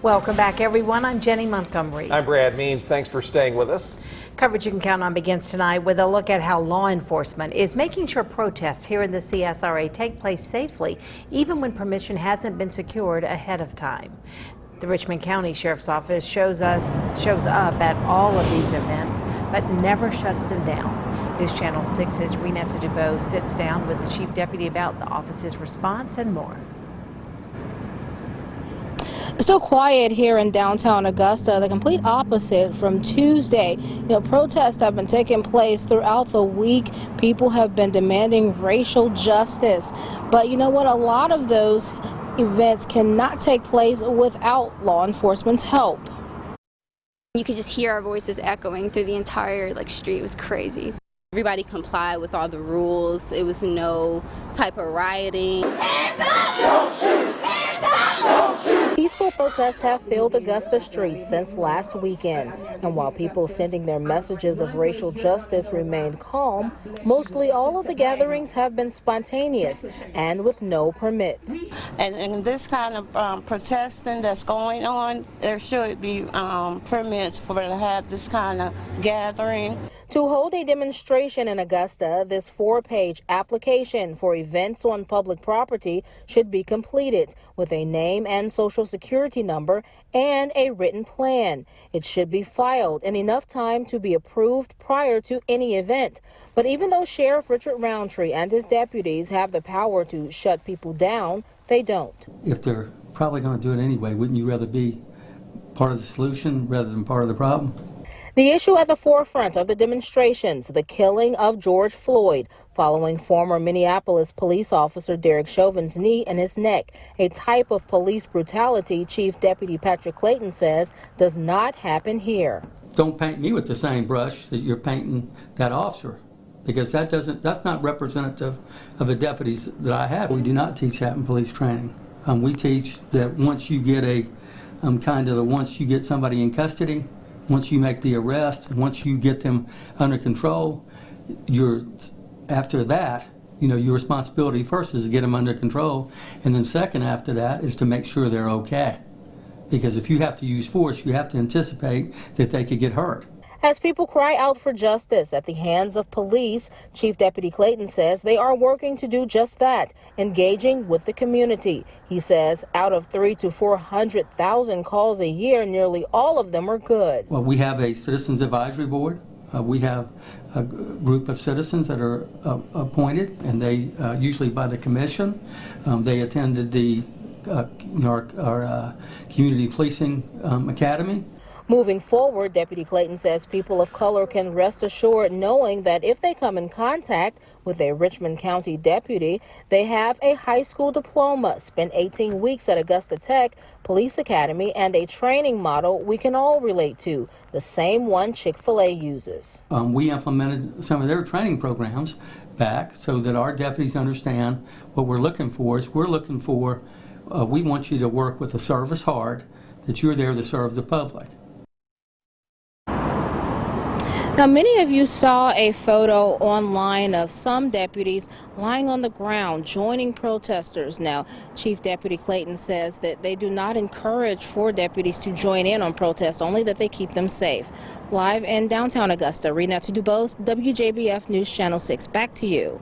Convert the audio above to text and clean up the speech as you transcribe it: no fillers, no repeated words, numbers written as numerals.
Welcome back, everyone. I'm Jenny Montgomery. I'm Brad Means. Thanks for staying with us. Coverage you can count on begins tonight with a look at how law enforcement is making sure protests here in the CSRA take place safely, even when permission hasn't been secured ahead of time. The Richmond County Sheriff's Office shows up at all of these events, but never shuts them down. News Channel 6's Renata Dubois sits down with the chief deputy about the office's response and more. Still quiet here in downtown Augusta, the complete opposite from Tuesday. Protests have been taking place throughout the week. People have been demanding racial justice. But you know what? A lot of those events cannot take place without law enforcement's help. You could just hear our voices echoing through the entire street. It was crazy. Everybody complied with all the rules. It was no type of rioting. Hands up! Don't shoot! Hands up! Don't shoot! Peaceful protests have filled Augusta streets since last weekend. And while people sending their messages of racial justice remained calm, mostly all of the gatherings have been spontaneous and with no permit. And this kind of protesting that's going on, there should be permits for to have this kind of gathering. To hold a demonstration in Augusta, this 4-page application for events on public property should be completed with a name and social security number and a written plan. It should be filed in enough time to be approved prior to any event. But even though Sheriff Richard Roundtree and his deputies have the power to shut people down, they don't. If they're probably going to do it anyway, wouldn't you rather be part of the solution rather than part of the problem? The issue at the forefront of the demonstrations, the killing of George Floyd, following former Minneapolis police officer Derek Chauvin's knee in his neck, a type of police brutality Chief Deputy Patrick Clayton says does not happen here. Don't paint me with the same brush that you're painting that officer, because that's not representative of the deputies that I have. We do not teach that in police training. We teach that once you get once you get somebody in custody, once you make the arrest, once you get them under control, after that, your responsibility first is to get them under control, and then second after that is to make sure they're okay. Because if you have to use force, you have to anticipate that they could get hurt. As people cry out for justice at the hands of police, Chief Deputy Clayton says they are working to do just that, engaging with the community. He says out of 300,000 to 400,000 calls a year, nearly all of them are good. Well, we have a Citizens Advisory Board. We have a group of citizens that are appointed, and they usually by the commission. They attended the our community policing academy. Moving forward, Deputy Clayton says people of color can rest assured knowing that if they come in contact with a Richmond County deputy, they have a high school diploma, spent 18 weeks at Augusta Tech Police Academy, and a training model we can all relate to, the same one Chick-fil-A uses. We implemented some of their training programs back so that our deputies understand what we're looking for. We want you to work with a service hard, that you're there to serve the public. Now, many of you saw a photo online of some deputies lying on the ground joining protesters. Now, Chief Deputy Clayton says that they do not encourage for deputies to join in on protests, only that they keep them safe. Live in downtown Augusta, Renata Dubois, WJBF News Channel 6. Back to you.